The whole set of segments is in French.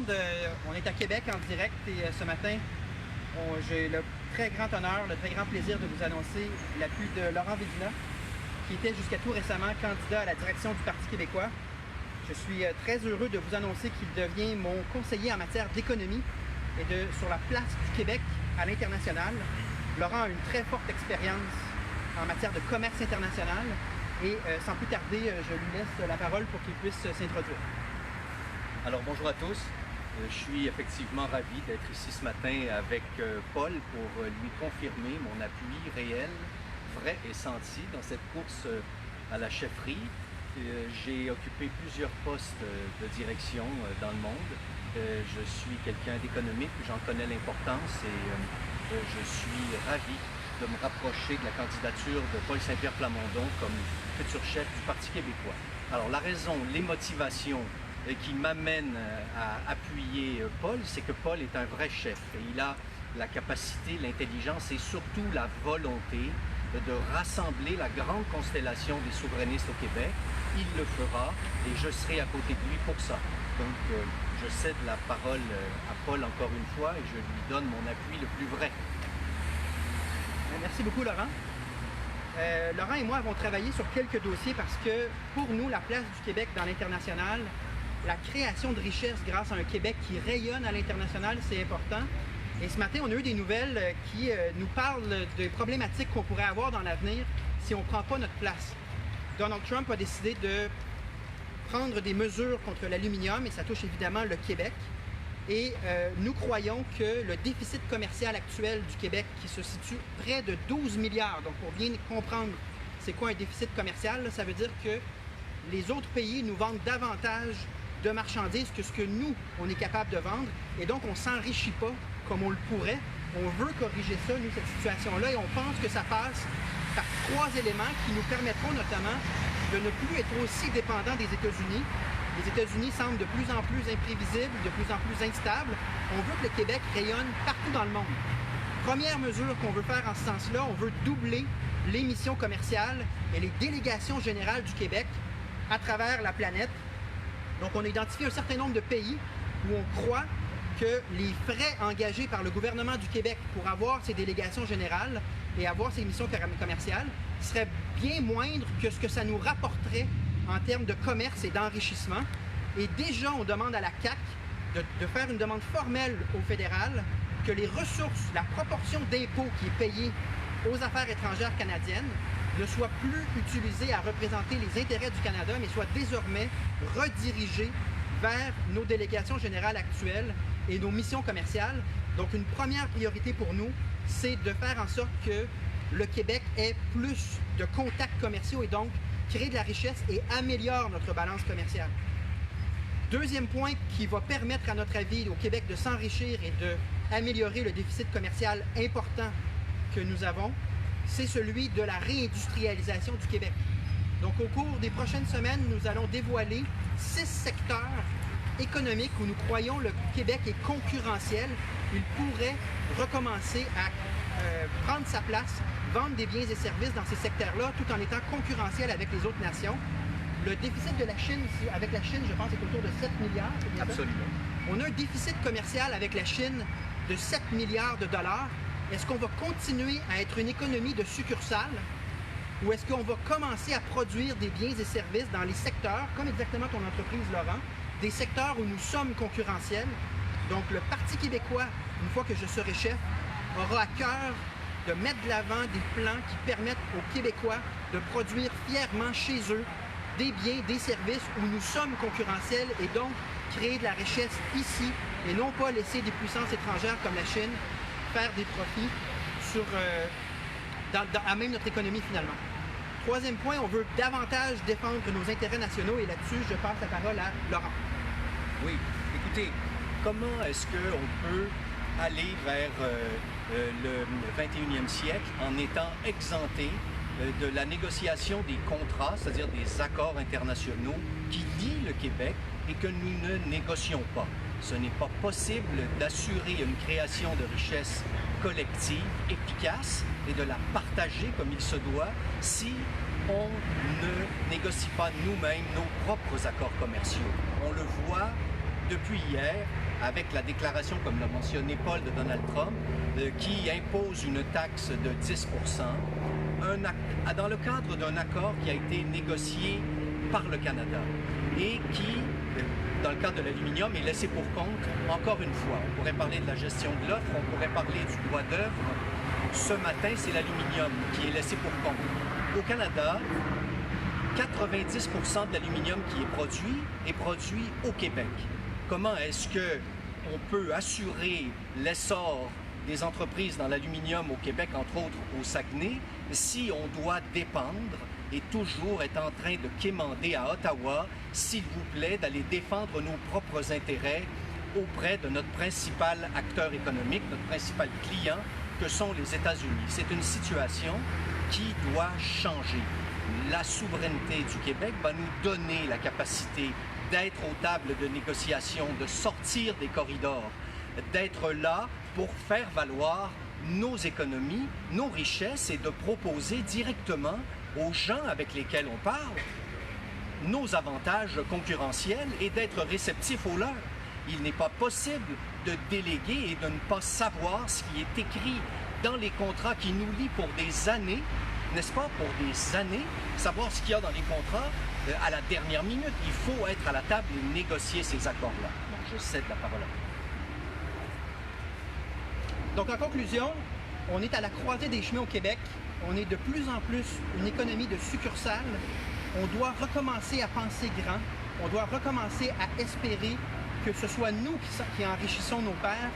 monde. On est à Québec en direct et ce matin, j'ai le très grand honneur, le très grand plaisir de vous annoncer l'appui de Laurent Védina, qui était jusqu'à tout récemment candidat à la direction du Parti québécois. Je suis très heureux de vous annoncer qu'il devient mon conseiller en matière d'économie et sur la place du Québec à l'international. Laurent a une très forte expérience en matière de commerce international et sans plus tarder, je lui laisse la parole pour qu'il puisse s'introduire. Alors bonjour à tous, je suis effectivement ravi d'être ici ce matin avec Paul pour lui confirmer mon appui réel, vrai et senti dans cette course à la chefferie. J'ai occupé plusieurs postes de direction dans le monde. Je suis quelqu'un d'économique, j'en connais l'importance et je suis ravi de me rapprocher de la candidature de Paul Saint-Pierre Plamondon comme futur chef du Parti québécois. Alors la raison, les motivations qui m'amènent à appuyer Paul, c'est que Paul est un vrai chef et il a la capacité, l'intelligence et surtout la volonté de rassembler la grande constellation des souverainistes au Québec. Il le fera et je serai à côté de lui pour ça. Donc je cède la parole à Paul encore une fois et je lui donne mon appui le plus vrai. Merci beaucoup, Laurent. Laurent et moi avons travaillé sur quelques dossiers parce que, pour nous, la place du Québec dans l'international, la création de richesses grâce à un Québec qui rayonne à l'international, c'est important. Et ce matin, on a eu des nouvelles qui nous parlent des problématiques qu'on pourrait avoir dans l'avenir si on ne prend pas notre place. Donald Trump a décidé de prendre des mesures contre l'aluminium et ça touche évidemment le Québec. Et nous croyons que le déficit commercial actuel du Québec, qui se situe près de 12 milliards, donc pour bien comprendre c'est quoi un déficit commercial, là, ça veut dire que les autres pays nous vendent davantage de marchandises que ce que nous, on est capable de vendre, et donc on ne s'enrichit pas comme on le pourrait. On veut corriger ça, nous, cette situation-là, et on pense que ça passe par 3 éléments qui nous permettront notamment de ne plus être aussi dépendants des États-Unis. Les États-Unis semblent de plus en plus imprévisibles, de plus en plus instables. On veut que le Québec rayonne partout dans le monde. Première mesure qu'on veut faire en ce sens-là, on veut doubler les missions commerciales et les délégations générales du Québec à travers la planète. Donc, on a identifié un certain nombre de pays où on croit que les frais engagés par le gouvernement du Québec pour avoir ces délégations générales et avoir ces missions commerciales seraient bien moindres que ce que ça nous rapporterait en termes de commerce et d'enrichissement. Et déjà, on demande à la CAQ de faire une demande formelle au fédéral que les ressources, la proportion d'impôts qui est payée aux affaires étrangères canadiennes ne soit plus utilisée à représenter les intérêts du Canada, mais soit désormais redirigée vers nos délégations générales actuelles et nos missions commerciales. Donc, une première priorité pour nous, c'est de faire en sorte que le Québec ait plus de contacts commerciaux et donc créer de la richesse et améliore notre balance commerciale. Deuxième point qui va permettre, à notre avis, au Québec de s'enrichir et d'améliorer le déficit commercial important que nous avons, c'est celui de la réindustrialisation du Québec. Donc, au cours des prochaines semaines, nous allons dévoiler 6 secteurs économiques où nous croyons le Québec est concurrentiel. Il pourrait recommencer à prendre sa place, vendre des biens et services dans ces secteurs-là, tout en étant concurrentiel avec les autres nations. Le déficit de la Chine, avec la Chine, je pense, est autour de 7 milliards. Absolument. On a un déficit commercial avec la Chine de 7 milliards de dollars. Est-ce qu'on va continuer à être une économie de succursales ou est-ce qu'on va commencer à produire des biens et services dans les secteurs, comme exactement ton entreprise, Laurent, des secteurs où nous sommes concurrentiels? Donc, le Parti québécois, une fois que je serai chef, aura à cœur de mettre de l'avant des plans qui permettent aux Québécois de produire fièrement chez eux des biens, des services où nous sommes concurrentiels et donc créer de la richesse ici et non pas laisser des puissances étrangères comme la Chine faire des profits à même notre économie finalement. Troisième point, on veut davantage défendre nos intérêts nationaux et là-dessus, je passe la parole à Laurent. Oui, écoutez, comment est-ce qu'on peut aller vers le 21e siècle en étant exempté de la négociation des contrats, c'est-à-dire des accords internationaux qui lient le Québec et que nous ne négocions pas. Ce n'est pas possible d'assurer une création de richesse collective, efficace et de la partager comme il se doit si on ne négocie pas nous-mêmes nos propres accords commerciaux. On le voit depuis hier avec la déclaration, comme l'a mentionné Paul, de Donald Trump, qui impose une taxe de 10 dans le cadre d'un accord qui a été négocié par le Canada et qui, dans le cadre de l'aluminium, est laissé pour compte, encore une fois. On pourrait parler de la gestion de l'offre, on pourrait parler du droit d'œuvre. Ce matin, c'est l'aluminium qui est laissé pour compte. Au Canada, 90% de l'aluminium qui est produit au Québec. Comment est-ce qu'on peut assurer l'essor des entreprises dans l'aluminium au Québec, entre autres au Saguenay, si on doit dépendre et toujours être en train de quémander à Ottawa, s'il vous plaît, d'aller défendre nos propres intérêts auprès de notre principal acteur économique, notre principal client, que sont les États-Unis. C'est une situation qui doit changer. La souveraineté du Québec va nous donner la capacité d'être aux tables de négociation, de sortir des corridors, d'être là pour faire valoir nos économies, nos richesses et de proposer directement aux gens avec lesquels on parle nos avantages concurrentiels et d'être réceptifs aux leurs. Il n'est pas possible de déléguer et de ne pas savoir ce qui est écrit dans les contrats qui nous lient pour des années, n'est-ce pas, pour des années, savoir ce qu'il y a dans les contrats à la dernière minute. Il faut être à la table et négocier ces accords-là. Donc, je cède la parole à vous. Donc, en conclusion, on est à la croisée des chemins au Québec. On est de plus en plus une économie de succursales. On doit recommencer à penser grand. On doit recommencer à espérer que ce soit nous qui enrichissons nos pairs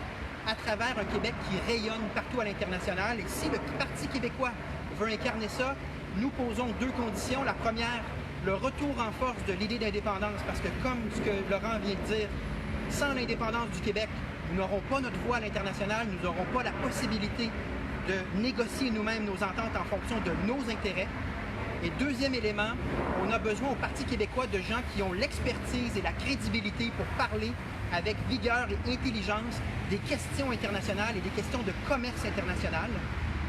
à travers un Québec qui rayonne partout à l'international. Et si le Parti québécois veut incarner ça, nous posons deux conditions. La première, le retour en force de l'idée d'indépendance, parce que comme ce que Laurent vient de dire, sans l'indépendance du Québec, nous n'aurons pas notre voix à l'international, nous n'aurons pas la possibilité de négocier nous-mêmes nos ententes en fonction de nos intérêts. Et deuxième élément, on a besoin au Parti québécois de gens qui ont l'expertise et la crédibilité pour parler avec vigueur et intelligence des questions internationales et des questions de commerce international.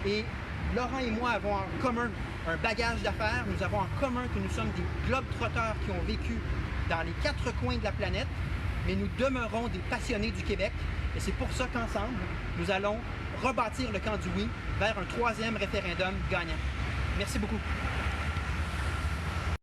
Et Laurent et moi avons en commun un bagage d'affaires. Nous avons en commun que nous sommes des globetrotteurs qui ont vécu dans les quatre coins de la planète, mais nous demeurons des passionnés du Québec. Et c'est pour ça qu'ensemble, nous allons rebâtir le camp du oui vers un troisième référendum gagnant. Merci beaucoup.